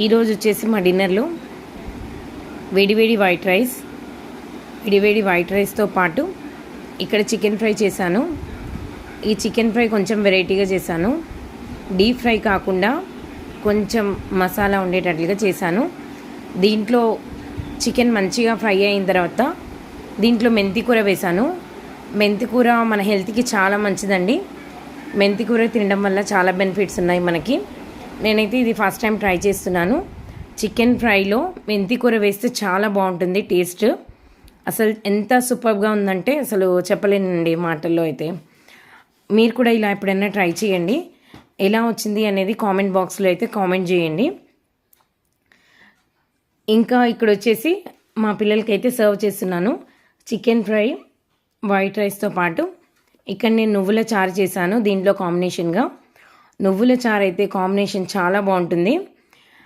ఈరోజు వచ్చేసి మా డిన్నర్లో వేడివేడి వైట్ రైస్తో పాటు ఇక్కడ చికెన్ ఫ్రై చేశాను. ఈ చికెన్ ఫ్రై కొంచెం వెరైటీగా చేశాను. డీప్ ఫ్రై కాకుండా కొంచెం మసాలా ఉండేటట్లుగా చేశాను. దీంట్లో చికెన్ మంచిగా ఫ్రై అయిన తర్వాత దీంట్లో మెంతికూర వేశాను. మెంతికూర మన హెల్త్కి చాలా మంచిదండి. మెంతికూర తినడం వల్ల చాలా బెనిఫిట్స్ ఉన్నాయి మనకి. నేనైతే ఇది ఫస్ట్ టైం ట్రై చేస్తున్నాను. చికెన్ ఫ్రైలో మెంతికూర వేస్తే చాలా బాగుంటుంది టేస్ట్. అసలు ఎంత సూపర్గా ఉందంటే అసలు చెప్పలేనండి మాటల్లో. అయితే మీరు కూడా ఇలా ఎప్పుడైనా ట్రై చేయండి. ఎలా వచ్చింది అనేది కామెంట్ బాక్స్లో అయితే కామెంట్ చేయండి. ఇంకా ఇక్కడ వచ్చేసి మా పిల్లలకి అయితే సర్వ్ చేస్తున్నాను చికెన్ ఫ్రై వైట్ రైస్తో పాటు. ఇక్కడ నేను నువ్వుల చారు చేశాను. దీంట్లో కాంబినేషన్గా నువ్వుల చారు అయితే కాంబినేషన్ చాలా బాగుంటుంది.